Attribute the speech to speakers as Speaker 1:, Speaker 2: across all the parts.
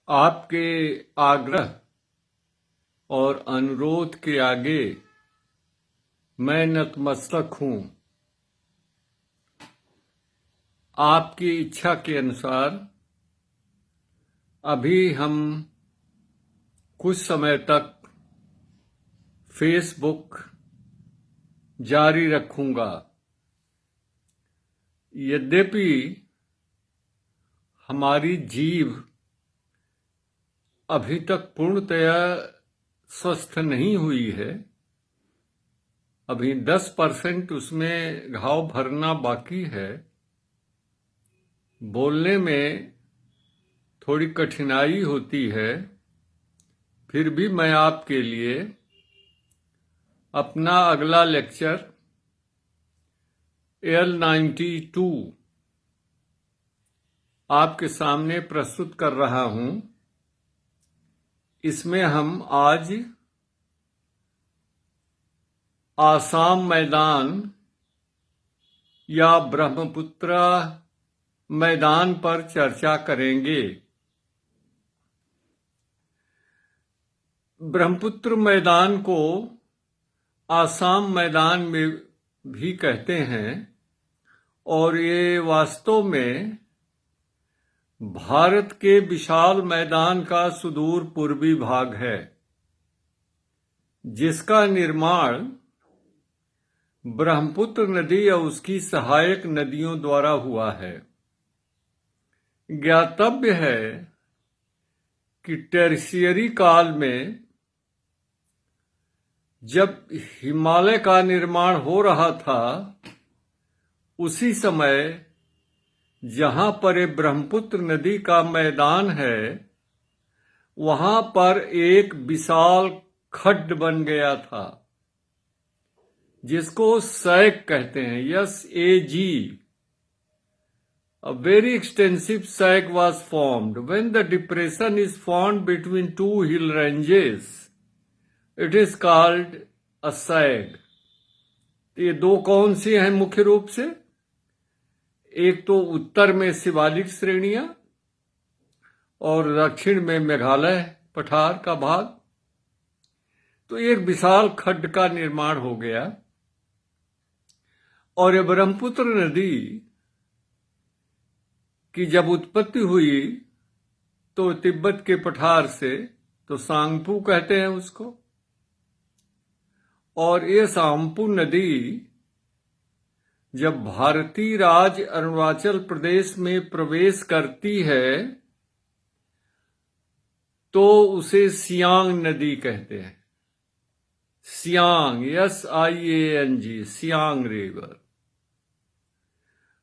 Speaker 1: आपके आग्रह और अनुरोध के आगे मैं नतमस्तक हूं। आपकी इच्छा के अनुसार अभी हम कुछ समय तक फेसबुक जारी रखूंगा। यद्यपि हमारी जीभ अभी तक पूर्णतया स्वस्थ नहीं हुई है, अभी 10% उसमें घाव भरना बाकी है। बोलने में थोड़ी कठिनाई होती है, फिर भी मैं आपके लिए अपना अगला लेक्चर L92 आपके सामने प्रस्तुत कर रहा हूं। इसमें हम आज आसाम मैदान या ब्रह्मपुत्र मैदान पर चर्चा करेंगे। ब्रह्मपुत्र मैदान को आसाम मैदान में भी कहते हैं और ये वास्तव में भारत के विशाल मैदान का सुदूर पूर्वी भाग है, जिसका निर्माण ब्रह्मपुत्र नदी और उसकी सहायक नदियों द्वारा हुआ है। ज्ञातव्य है कि टर्शियरी काल में जब हिमालय का निर्माण हो रहा था, उसी समय जहां पर ये ब्रह्मपुत्र नदी का मैदान है, वहां पर एक विशाल खड्ड बन गया था, जिसको सैग कहते हैं, SAG। A very extensive sag was formed. When the depression is formed between two hill ranges, it is called a sag. ये दो कौन सी हैं मुख्य रूप से? एक तो उत्तर में शिवालिक श्रेणियां और दक्षिण में मेघालय पठार का भाग। तो एक विशाल खड्ड का निर्माण हो गया और ये ब्रह्मपुत्र नदी की जब उत्पत्ति हुई तो तिब्बत के पठार से, तो सांगपू कहते हैं उसको, और ये सांगपू नदी जब भारतीय राज्य अरुणाचल प्रदेश में प्रवेश करती है तो उसे सियांग नदी कहते हैं। Siang, SIANG, Siang river.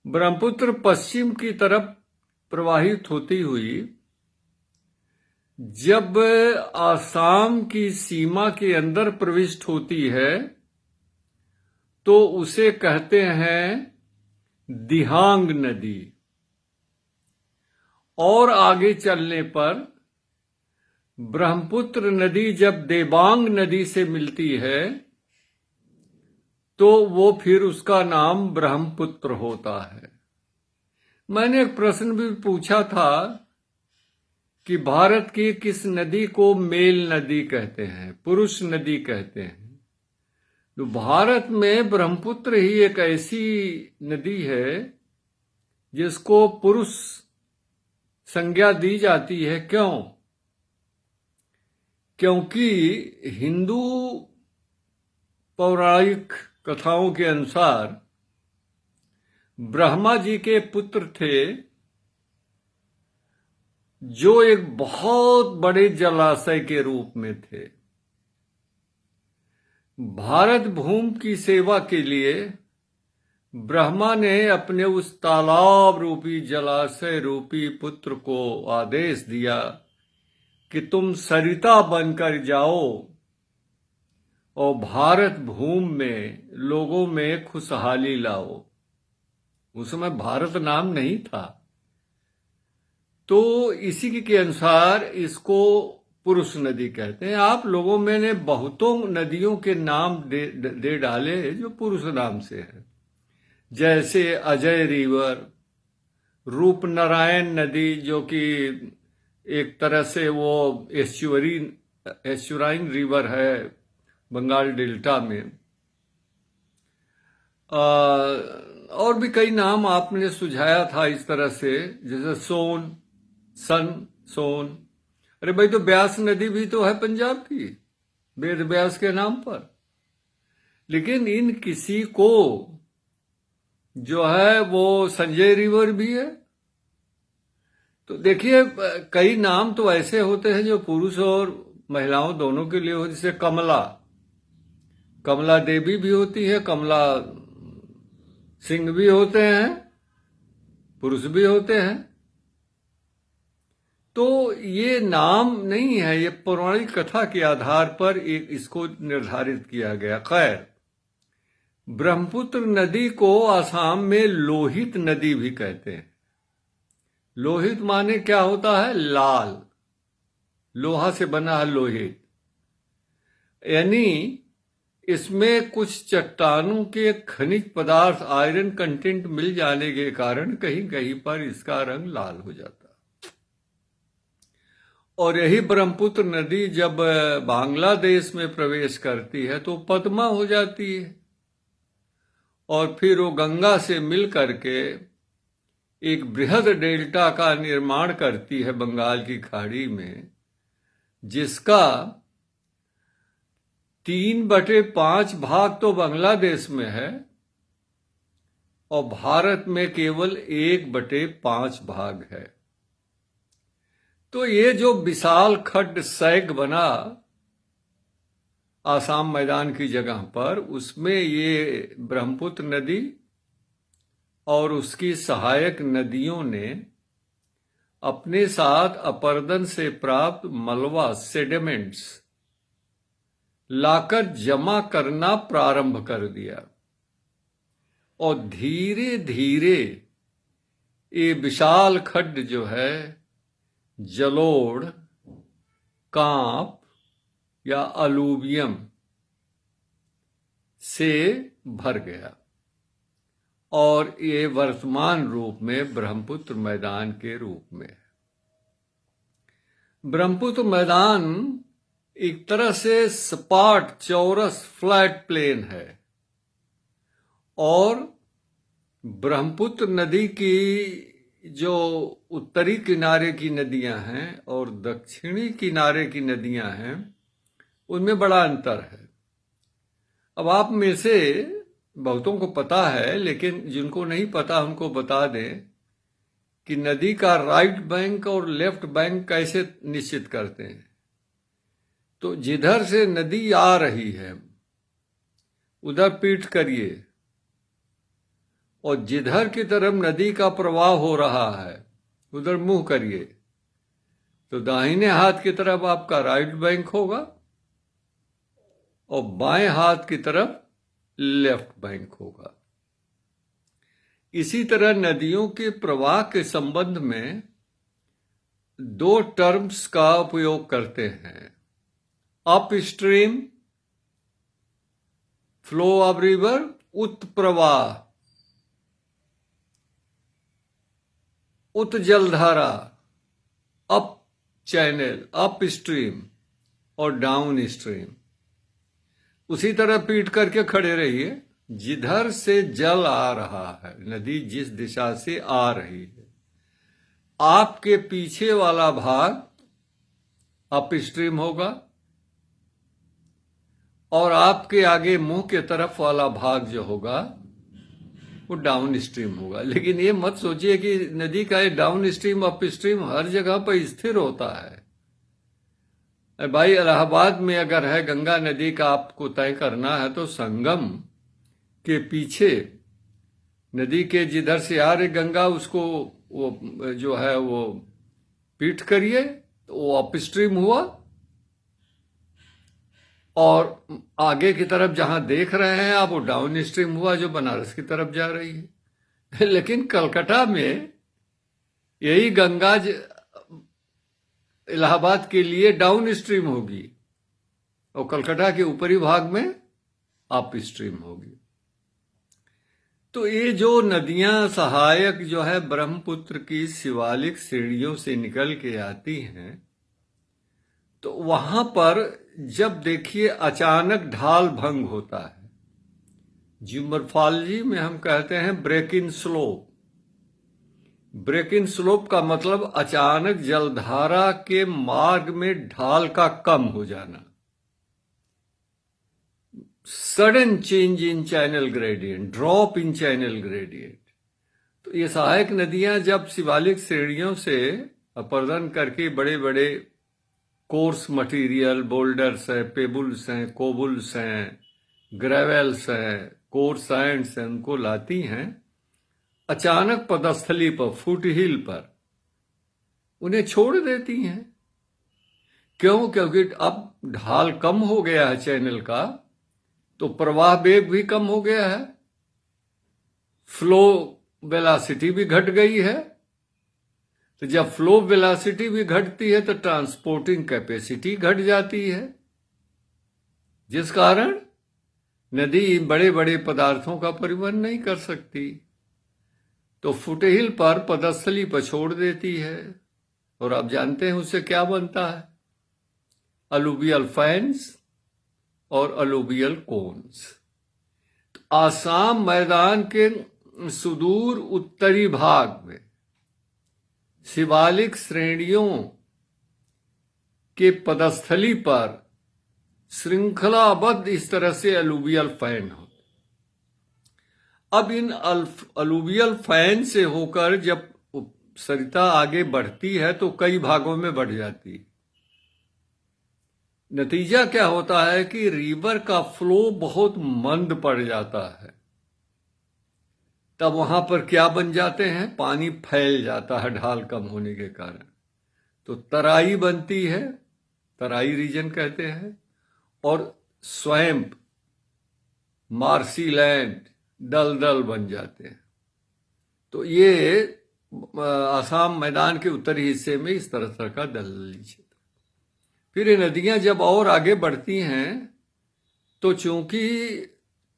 Speaker 1: ब्रह्मपुत्र पश्चिम की तरफ प्रवाहित होती हुई जब आसाम की सीमा के अंदर प्रविष्ट होती है तो उसे कहते हैं दिहांग नदी, और आगे चलने पर ब्रह्मपुत्र नदी जब देबांग नदी से मिलती है तो वो फिर उसका नाम ब्रह्मपुत्र होता है। मैंने एक प्रश्न भी पूछा था कि भारत की किस नदी को मेल नदी कहते हैं, पुरुष नदी कहते हैं। तो भारत में ब्रह्मपुत्र ही एक ऐसी नदी है जिसको पुरुष संज्ञा दी जाती है। क्यों? क्योंकि हिंदू पौराणिक कथाओं के अनुसार ब्रह्मा जी के पुत्र थे जो एक बहुत बड़े जलाशय के रूप में थे। भारत भूमि की सेवा के लिए ब्रह्मा ने अपने उस तालाब रूपी जलाशय रूपी पुत्र को आदेश दिया कि तुम सरिता बनकर जाओ और भारत भूमि में लोगों में खुशहाली लाओ। उस समय भारत नाम नहीं था, तो इसी के अनुसार इसको पुरुष नदी कहते हैं। आप लोगों में ने बहुतों नदियों के नाम दे डाले जो पुरुष नाम से हैं, जैसे अजय रिवर, रूपनारायण नदी जो कि एक तरह से वो एस्चुराइन रिवर है बंगाल डेल्टा में। और भी कई नाम आपने सुझाया था इस तरह से, जैसे सोन। अरे भाई, तो ब्यास नदी भी तो है पंजाब की, वेद व्यास के नाम पर। लेकिन इन किसी को जो है वो संजय रिवर भी है। तो देखिए, कई नाम तो ऐसे होते हैं जो पुरुष और महिलाओं दोनों के लिए हो, जैसे कमला देवी भी होती है, कमला सिंह भी होते हैं, पुरुष भी होते हैं। तो ये नाम नहीं है, ये पौराणिक कथा के आधार पर इसको निर्धारित किया गया। खैर, ब्रह्मपुत्र नदी को आसाम में लोहित नदी भी कहते हैं। लोहित माने क्या होता है? लाल, लोहा से बना है लोहित। यानी इसमें कुछ चट्टानों के खनिज पदार्थ, आयरन कंटेंट मिल जाने के कारण कहीं कहीं पर इसका रंग लाल हो जाता। और यही ब्रह्मपुत्र नदी जब बांग्लादेश में प्रवेश करती है तो पद्मा हो जाती है, और फिर वो गंगा से मिल करके एक बृहद डेल्टा का निर्माण करती है बंगाल की खाड़ी में, जिसका 3/5 भाग तो बांग्लादेश में है और भारत में केवल 1/5 भाग है। तो ये जो विशाल खड्ड सैग बना आसाम मैदान की जगह पर, उसमें ये ब्रह्मपुत्र नदी और उसकी सहायक नदियों ने अपने साथ अपरदन से प्राप्त मलबा, सेडिमेंट्स लाकर जमा करना प्रारंभ कर दिया, और धीरे धीरे ये विशाल खड्ड जो है जलोढ़, कांप या अलूवियम से भर गया, और ये वर्तमान रूप में ब्रह्मपुत्र मैदान के रूप में है। ब्रह्मपुत्र मैदान एक तरह से सपाट, चौरस, फ्लैट प्लेन है, और ब्रह्मपुत्र नदी की जो उत्तरी किनारे की नदियां हैं और दक्षिणी किनारे की नदियां हैं, उनमें बड़ा अंतर है। अब आप में से बहुतों को पता है, लेकिन जिनको नहीं पता उनको बता दें कि नदी का राइट बैंक और लेफ्ट बैंक कैसे निश्चित करते हैं। तो जिधर से नदी आ रही है उधर पीठ करिए, और जिधर की तरफ नदी का प्रवाह हो रहा है उधर मुंह करिए, तो दाहिने हाथ की तरफ आपका राइट बैंक होगा और बाएं हाथ की तरफ लेफ्ट बैंक होगा। इसी तरह नदियों के प्रवाह के संबंध में 2 टर्म्स का उपयोग करते हैं। Upstream flow of river, उत्प्रवाह, उत जलधारा, अप चैनल, अप स्ट्रीम, और डाउन स्ट्रीम। उसी तरह पीट करके खड़े रहिए, जिधर से जल आ रहा है, नदी जिस दिशा से आ रही है, आपके पीछे वाला भाग अप स्ट्रीम होगा और आपके आगे मुंह के तरफ वाला भाग जो होगा वो डाउन स्ट्रीम होगा। लेकिन ये मत सोचिए कि नदी का ये डाउन स्ट्रीम अप स्ट्रीम हर जगह पर स्थिर होता है। भाई, इलाहाबाद में अगर है गंगा नदी का आपको तय करना है तो संगम के पीछे नदी के जिधर से आ रही गंगा, उसको वो जो है वो पीठ करिए तो वो अप स्ट्रीम हुआ, और आगे की तरफ जहां देख रहे हैं आप वो डाउन स्ट्रीम हुआ जो बनारस की तरफ जा रही है। लेकिन कलकत्ता में यही गंगा इलाहाबाद के लिए डाउन स्ट्रीम होगी और कलकत्ता के ऊपरी भाग में अप स्ट्रीम होगी। तो ये जो नदियां सहायक जो है ब्रह्मपुत्र की शिवालिक श्रेणियों से निकल के आती हैं, तो वहां पर जब देखिए अचानक ढाल भंग होता है, जियोमॉर्फोलॉजी में हम कहते हैं break in slope. Break in slope का मतलब अचानक जलधारा के मार्ग में ढाल का कम हो जाना, sudden change in channel gradient, drop in channel gradient. तो ये सहायक नदियां जब शिवालिक श्रेणियों से अपरदन करके बड़े बड़े कोर्स मटेरियल, बोल्डर्स हैं, पेबल्स हैं, कोबल्स हैं, ग्रेवल्स हैं, कोर्स सैंड्स हैं, उनको लाती हैं, अचानक पदस्थली पर, फुट हिल पर उन्हें छोड़ देती हैं। क्यों? क्योंकि अब ढाल कम हो गया है चैनल का, तो प्रवाह वेग भी कम हो गया है, फ्लो वेलोसिटी भी घट गई है। तो जब फ्लो वेलोसिटी भी घटती है तो ट्रांसपोर्टिंग कैपेसिटी घट जाती है, जिस कारण नदी बड़े बड़े पदार्थों का परिवहन नहीं कर सकती, तो फुटहिल पर, पदस्थली पर छोड़ देती है। और आप जानते हैं उससे क्या बनता है? अलुवियल फैन्स और अलुवियल कोन्स। तो आसाम मैदान के सुदूर उत्तरी भाग में शिवालिक श्रेणियों के पदस्थली पर श्रृंखलाबद्ध इस तरह से अलुवियल फैन होते। अब इन अलुवियल फैन से होकर जब सरिता आगे बढ़ती है तो कई भागों में बढ़ जाती है। नतीजा क्या होता है कि रिवर का फ्लो बहुत मंद पड़ जाता है। तब वहां पर क्या बन जाते हैं? पानी फैल जाता है ढाल कम होने के कारण, तो तराई बनती है, तराई रीजन कहते हैं, और स्वैम्प, मार्सी लैंड, दलदल बन जाते हैं। तो ये आसाम मैदान के उत्तरी हिस्से में इस तरह का दलदली क्षेत्र। फिर ये नदियां जब और आगे बढ़ती हैं तो चूंकि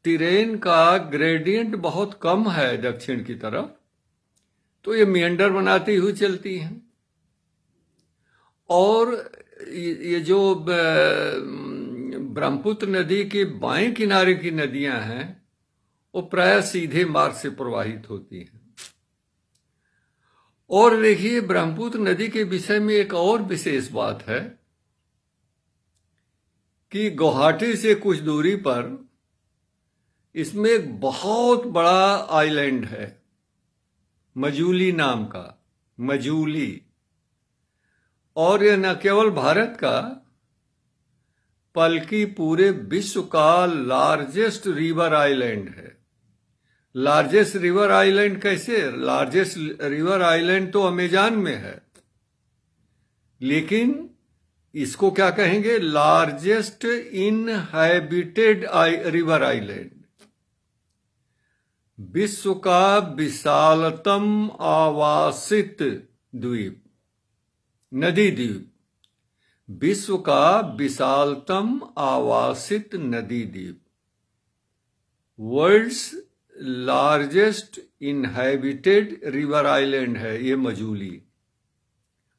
Speaker 1: टिरेन का ग्रेडियंट बहुत कम है दक्षिण की तरफ, तो ये मियंडर बनाती हुई चलती हैं। और ये जो ब्रह्मपुत्र नदी के बाएं किनारे की नदियां हैं वो प्राय सीधे मार्ग से प्रवाहित होती हैं। और देखिए ब्रह्मपुत्र नदी के विषय में एक और विशेष बात है कि गुवाहाटी से कुछ दूरी पर इसमें एक बहुत बड़ा आइलैंड है, मजूली नाम का, मजूली। और यह न केवल भारत का बल्कि पूरे विश्व का लार्जेस्ट रिवर आइलैंड है। लार्जेस्ट रिवर आइलैंड कैसे? लार्जेस्ट रिवर आइलैंड तो अमेजन में है, लेकिन इसको क्या कहेंगे? लार्जेस्ट इनहैबिटेड रिवर आइलैंड, विश्व का विशालतम आवासित द्वीप, नदी द्वीप, विश्व का विशालतम आवासित नदी द्वीप, world's largest inhabited river island है ये मजूली।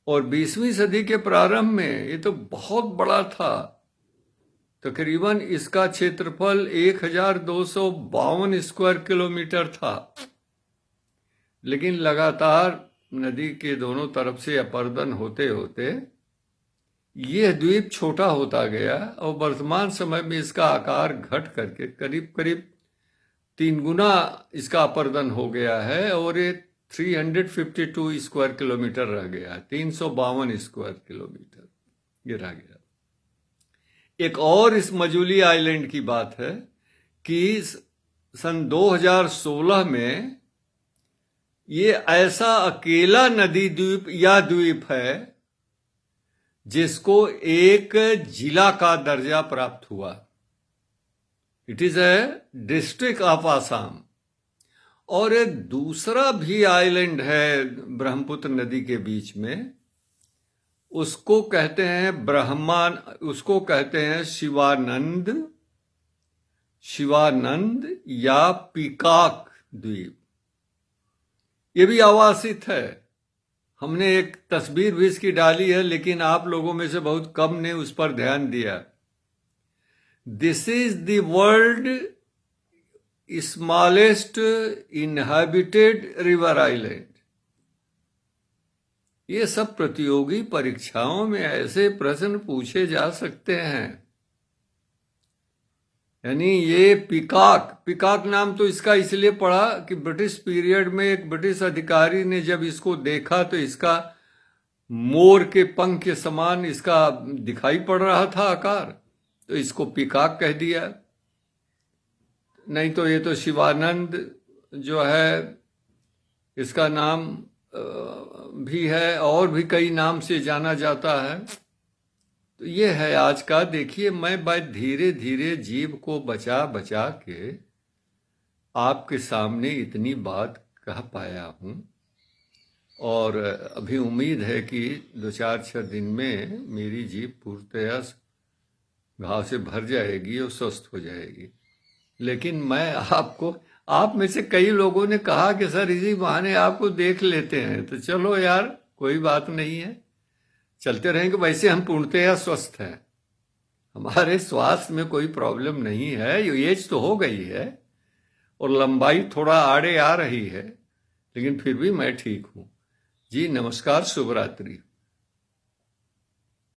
Speaker 1: और 20वीं सदी के प्रारंभ में ये तो बहुत बड़ा था, तकरीबन इसका क्षेत्रफल 1252 स्क्वायर किलोमीटर था। लेकिन लगातार नदी के दोनों तरफ से अपरदन होते होते यह द्वीप छोटा होता गया और वर्तमान समय में इसका आकार घट करके करीब करीब 3 गुना इसका अपरदन हो गया है और ये 352 स्क्वायर किलोमीटर रह गया, 352 स्क्वायर किलोमीटर ये रह गया। एक और इस मजूली आइलैंड की बात है कि सन 2016 में ये ऐसा अकेला नदी द्वीप या द्वीप है जिसको एक जिला का दर्जा प्राप्त हुआ। It is a district of Assam. और एक दूसरा भी आइलैंड है ब्रह्मपुत्र नदी के बीच में, उसको कहते हैं उसको कहते हैं शिवानंद, शिवानंद या पीकॉक द्वीप। ये भी आवासित है। हमने एक तस्वीर भी इसकी डाली है, लेकिन आप लोगों में से बहुत कम ने उस पर ध्यान दिया। This is the world smallest inhabited river island. ये सब प्रतियोगी परीक्षाओं में ऐसे प्रश्न पूछे जा सकते हैं। यानी ये पिकॉक नाम तो इसका इसलिए पड़ा कि ब्रिटिश पीरियड में एक ब्रिटिश अधिकारी ने जब इसको देखा तो इसका मोर के पंख के समान इसका दिखाई पड़ रहा था आकार, तो इसको पिकॉक कह दिया। नहीं तो ये तो शिवानंद जो है इसका नाम भी है, और भी कई नाम से जाना जाता है। तो ये है आज का। देखिए, मैं बस धीरे धीरे जीव को बचा बचा के आपके सामने इतनी बात कह पाया हूँ, और अभी उम्मीद है कि 2-4-6 दिन में मेरी जीभ पूर्णतया घाव से भर जाएगी और स्वस्थ हो जाएगी। लेकिन मैं आपको, आप में से कई लोगों ने कहा कि सर इसी बहाने आपको देख लेते हैं, तो चलो यार कोई बात नहीं है, चलते रहेंगे। वैसे हम पूर्णतया स्वस्थ हैं, हमारे स्वास्थ्य में कोई प्रॉब्लम नहीं है। एज तो हो गई है और लंबाई थोड़ा आड़े आ रही है, लेकिन फिर भी मैं ठीक हूँ। जी नमस्कार, शुभ रात्रि।